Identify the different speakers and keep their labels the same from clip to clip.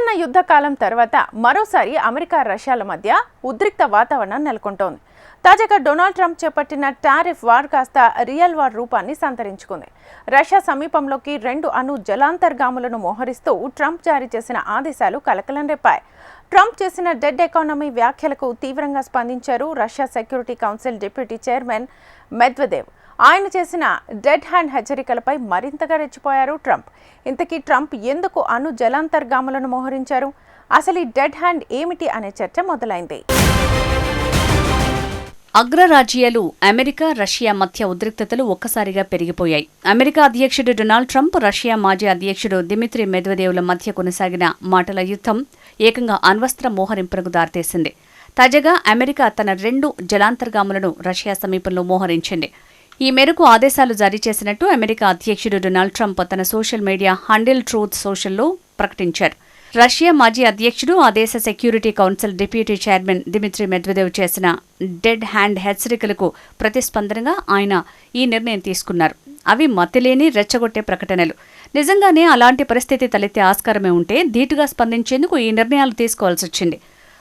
Speaker 1: ప్రచ్ఛన్న యుద్ధ కాలం తర్వాత మరోసారి అమెరికా రష్యాల మధ్య ఉద్రిక్త వాతావరణం నెలకొంటోంది. తాజాగా డొనాల్డ్ ట్రంప్ చేపట్టిన టారిఫ్ వార్ కాస్త రియల్ వార్ రూపాన్ని సంతరించుకుంది. రష్యా సమీపంలోకి 2 అణు జలాంతర్గాములను మోహరిస్తూ ట్రంప్ జారీ చేసిన ఆదేశాలు కలకలం రేపాయి. ట్రంప్ చేసిన డెడ్ ఎకానమీ వ్యాఖ్యలకు తీవ్రంగా స్పందించారు Russia security council deputy chairman Medvedev. ఆయన చేసిన డెడ్ హ్యాండ్ హెచ్చరికలపై మరింతగా రెచ్చిపోయారు ట్రంప్. ఇంతకీ ట్రంప్ ఎందుకు అణు జలాంతర్గాములను మోహరించారు? అసలు ఈ డెడ్ హ్యాండ్ ఏమిటి అనే చర్చ మొదలైంది.
Speaker 2: అగ్రరాజ్యాలు అమెరికా, రష్యా మధ్య ఉద్రిక్తతలు ఒక్కసారిగా పెరిగిపోయాయి. అమెరికా అధ్యక్షుడు డొనాల్డ్ ట్రంప్, రష్యా మాజీ అధ్యక్షుడు దిమిత్రీ మెద్వెదేవ్ల మధ్య కొనసాగిన మాటల యుద్ధం ఏకంగా అణ్వస్త్ర మోహరింపునకు దారితీసింది. తాజాగా అమెరికా తన 2 జలాంతర్గాములను రష్యా సమీపంలో మోహరించింది. ఈ మేరకు ఆదేశాలు జారీ చేసినట్టు అమెరికా అధ్యక్షుడు డొనాల్డ్ ట్రంప్ తన సోషల్ మీడియా హ్యాండిల్ ట్రూత్ సోషల్లో ప్రకటించారు. రష్యా మాజీ అధ్యక్షుడు, ఆ దేశ security council deputy chairman Dmitry Medvedev చేసిన డెడ్ హ్యాండ్ హెచ్చరికలకు ప్రతిస్పందనగా ఆయన ఈ నిర్ణయం తీసుకున్నారు. అవి మతిలేని రెచ్చగొట్టే ప్రకటనలు. నిజంగానే అలాంటి పరిస్థితి తలెత్తే ఆస్కారమే ఉంటే ధీటుగా స్పందించేందుకు ఈ నిర్ణయాలు తీసుకోవాల్సి వచ్చింది.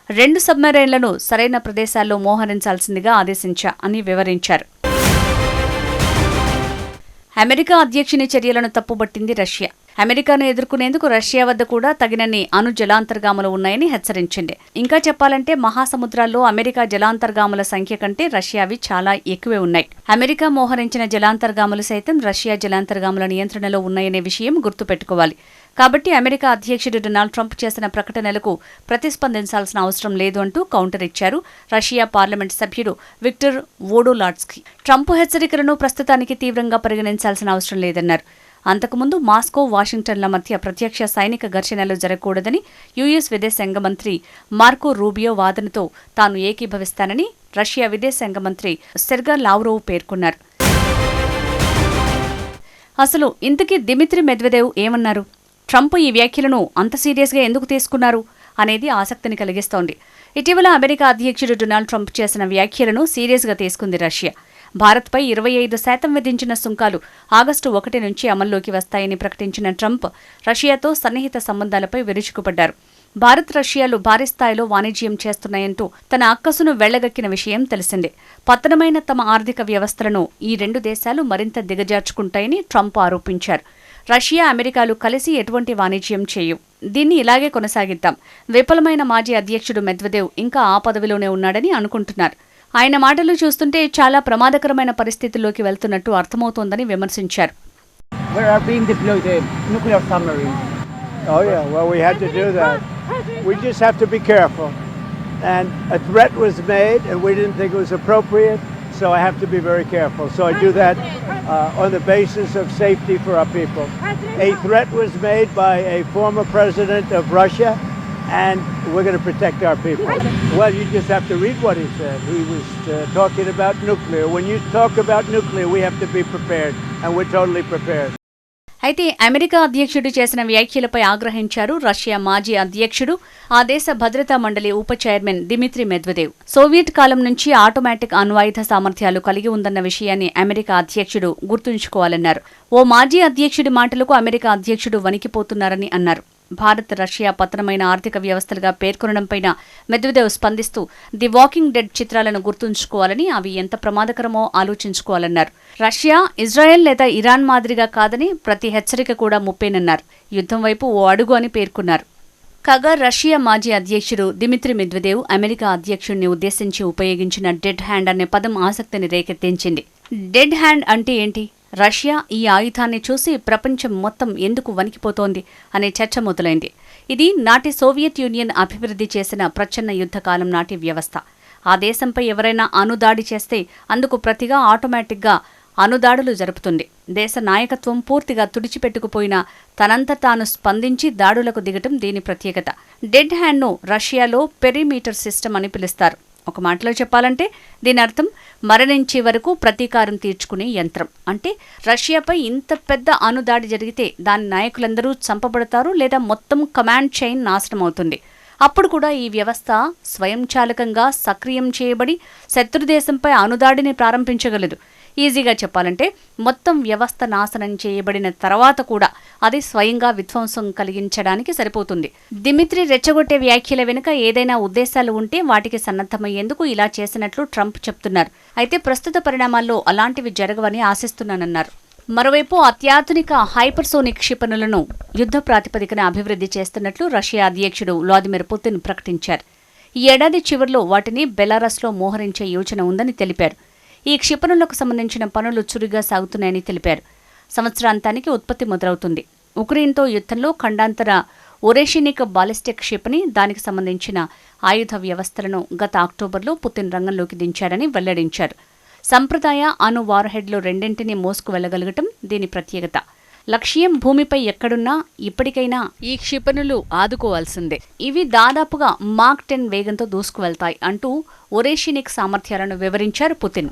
Speaker 2: 2 సబ్మెరైన్లను సరైన ప్రదేశాల్లో మోహరించాల్సిందిగా ఆదేశించా అని వివరించారు. అమెరికా అధ్యక్షుని చర్యలను తప్పుబట్టింది రష్యా. అమెరికాను ఎదుర్కొనేందుకు రష్యా వద్ద కూడా తగినన్ని అణు జలాంతర్గాములు ఉన్నాయని హెచ్చరించింది. ఇంకా చెప్పాలంటే మహాసముద్రాల్లో అమెరికా జలాంతర్గాముల సంఖ్య కంటే రష్యావి చాలా ఎక్కువే ఉన్నాయి. అమెరికా మోహరించిన జలాంతర్గాములు సైతం రష్యా జలాంతర్గాముల నియంత్రణలో ఉన్నాయనే విషయం గుర్తుపెట్టుకోవాలి. కాబట్టి అమెరికా అధ్యక్షుడు డొనాల్డ్ ట్రంప్ చేసిన ప్రకటనలకు ప్రతిస్పందించాల్సిన అవసరం లేదు అంటూ కౌంటర్ ఇచ్చారు రష్యా పార్లమెంట్ సభ్యుడు విక్టర్ వోడోలాడ్స్కీ. ట్రంప్ హెచ్చరికలను ప్రస్తుతానికి తీవ్రంగా పరిగణించాల్సిన అవసరం లేదన్నారు. అంతకుముందు మాస్కో, వాషింగ్టన్ల మధ్య ప్రత్యక్ష సైనిక ఘర్షణలు జరగకూడదని యుఎస్ విదేశాంగ మంత్రి మార్కో రూబియో వాదనతో తాను ఏకీభవిస్తానని రష్యా విదేశాంగ మంత్రి సెర్గై లావ్రోవ్ పేర్కొన్నారు. అసలు ఇంతకీ దిమిత్రీ మెద్వెదేవ్ ఏమన్నారు? ట్రంప్ ఈ వ్యాఖ్యలను అంత సీరియస్గా ఎందుకు తీసుకున్నారు అనేది ఆసక్తిని కలిగిస్తోంది. ఇటీవల అమెరికా అధ్యక్షుడు డొనాల్డ్ ట్రంప్ చేసిన వ్యాఖ్యలను సీరియస్గా తీసుకుంది రష్యా. భారత్పై 25% విధించిన సుంకాలు ఆగస్టు 1 నుంచి అమల్లోకి వస్తాయని ప్రకటించిన ట్రంప్ రష్యాతో సన్నిహిత సంబంధాలపై విరుచుకుపడ్డారు. భారత్, రష్యాలు భారీ స్థాయిలో వాణిజ్యం చేస్తున్నాయంటూ తన అక్కసును వెళ్లగక్కిన విషయం తెలిసిందే. పతనమైన తమ ఆర్థిక వ్యవస్థలను ఈ 2 దేశాలు మరింత దిగజార్చుకుంటాయని ట్రంప్ ఆరోపించారు. రష్యా, అమెరికాలు కలిసి ఎటువంటి వాణిజ్యం చేయవు, దీన్ని ఇలాగే కొనసాగిద్దాం. విఫలమైన మాజీ అధ్యక్షుడు మెద్వెదేవ్ ఇంకా ఆ పదవిలోనే ఉన్నాడని అనుకుంటున్నారు. ఆయన మాటలు చూస్తుంటే చాలా ప్రమాదకరమైన పరిస్థితుల్లోకి వెళ్తున్నట్టు అర్థమవుతోందని విమర్శించారు.
Speaker 3: Oh yeah, well we had to do that. We just have to be careful. And a threat was made and we didn't think it was appropriate, so I have to be very careful. So I do that on the basis of safety for our people. A threat was made by a former president of Russia and we're going to protect our people. Well, you just have to read what he said. He was talking about nuclear. When you talk about nuclear, we have to be prepared and we're totally prepared.
Speaker 2: అయితే America అధ్యక్షుడు చేసిన వ్యాఖ్యలపై ఆగ్రహించారు Russia మాజీ అధ్యక్షుడు, ఆ దేశ భద్రతా మండలి ఉప చైర్మన్ దిమిత్రీ మెద్వెదేవ్. సోవియట్ కాలం నుంచి ఆటోమేటిక్ అణ్వాయుధ సామర్థ్యాలు కలిగి ఉందన్న విషయాన్ని అమెరికా అధ్యక్షుడు గుర్తుంచుకోవాలన్నారు. ఓ మాజీ అధ్యక్షుడి మాటలకు అమెరికా అధ్యక్షుడు వణికిపోతున్నారని అన్నారు. భారత్, రష్యా పతనమైన ఆర్థిక వ్యవస్థలుగా పేర్కొనడంపై మెద్వెదేవ్ స్పందిస్తూ ది వాకింగ్ డెడ్ చిత్రాలను గుర్తుంచుకోవాలని, అవి ఎంత ప్రమాదకరమో ఆలోచించుకోవాలన్నారు. రష్యా, ఇజ్రాయెల్ లేదా ఇరాన్ మాదిరిగా కాదని ప్రతి హెచ్చరిక కూడా ముప్పేనన్నారు. యుద్ధం వైపు ఓ అడుగు అని పేర్కొన్నారు. కాగా రష్యా మాజీ అధ్యక్షుడు దిమిత్రీ మెద్వెదేవ్ అమెరికా అధ్యక్షుడిని ఉద్దేశించి ఉపయోగించిన డెడ్ హ్యాండ్ అనే పదం ఆసక్తిని రేకెత్తించింది. డెడ్ హ్యాండ్ అంటే ఏంటి? రష్యా ఈ ఆయుధాన్ని చూసి ప్రపంచం మొత్తం ఎందుకు వణికిపోతోంది అనే చర్చ మొదలైంది. ఇది నాటి సోవియట్ యూనియన్ అభివృద్ధి చేసిన ప్రచ్ఛన్న యుద్ధకాలం నాటి వ్యవస్థ. ఆ దేశంపై ఎవరైనా అణుదాడి చేస్తే అందుకు ప్రతిగా ఆటోమేటిక్గా అణుదాడులు జరుపుతుంది. దేశ నాయకత్వం పూర్తిగా తుడిచిపెట్టుకుపోయినా తనంత తాను స్పందించి దాడులకు దిగటం దీని ప్రత్యేకత. డెడ్ హ్యాండ్ను రష్యాలో పెరిమీటర్ సిస్టమ్ అని పిలుస్తారు. ఒక మాటలో చెప్పాలంటే దీని అర్థం మరణించే వరకు ప్రతీకారం తీర్చుకునే యంత్రం. అంటే రష్యాపై ఇంత పెద్ద అణుదాడి జరిగితే దాని నాయకులందరూ చంపబడతారు లేదా మొత్తం కమాండ్ చైన్ నాశనం అవుతుంది. అప్పుడు కూడా ఈ వ్యవస్థ స్వయంచాలకంగా సక్రియం చేయబడి శత్రుదేశంపై అణుదాడిని ప్రారంభించగలదు. ఈజీగా చెప్పాలంటే మొత్తం వ్యవస్థ నాశనం చేయబడిన తర్వాత కూడా అది స్వయంగా విధ్వంసం కలిగించడానికి సరిపోతుంది. దిమిత్రి రెచ్చగొట్టే వ్యాఖ్యల వెనుక ఏదైనా ఉద్దేశాలు ఉంటే వాటికి సన్నద్ధమయ్యేందుకు ఇలా చేసినట్లు ట్రంప్ చెప్తున్నారు. అయితే ప్రస్తుత పరిణామాల్లో అలాంటివి జరగవని ఆశిస్తున్నానన్నారు. మరోవైపు అత్యాధునిక హైపర్సోనిక్ క్షిపణులను యుద్ధ ప్రాతిపదికన అభివృద్ధి చేస్తున్నట్లు రష్యా అధ్యక్షుడు వ్లాదిమిర్ పుతిన్ ప్రకటించారు. ఈ ఏడాది చివరిలో వాటిని బెలారస్లో మోహరించే యోచన ఉందని తెలిపారు. ఈ క్షిపణులకు సంబంధించిన పనులు చురుగ్గా సాగుతున్నాయని తెలిపారు. సంవత్సరాంతానికి ఉత్పత్తి మొదలవుతుంది. ఉక్రెయిన్తో యుద్ధంలో ఖండాంతర ఒరేషినిక్ బాలిస్టిక్ క్షిపణి, దానికి సంబంధించిన ఆయుధ వ్యవస్థలను గత అక్టోబర్లో పుతిన్ రంగంలోకి దించారని వెల్లడించారు. సంప్రదాయ అణు వార్హెడ్లు రెండింటినీ మోసుకు వెళ్లగలగటం దీని ప్రత్యేకత. లక్ష్యం భూమిపై ఎక్కడున్నా ఇప్పటికైనా ఈ క్షిపణులు ఆదుకోవాల్సిందే. ఇవి దాదాపుగా మాక్ 10 వేగంతో దూసుకువెళ్తాయి అంటూ ఒరేషినిక్ సామర్థ్యాలను వివరించారు పుతిన్.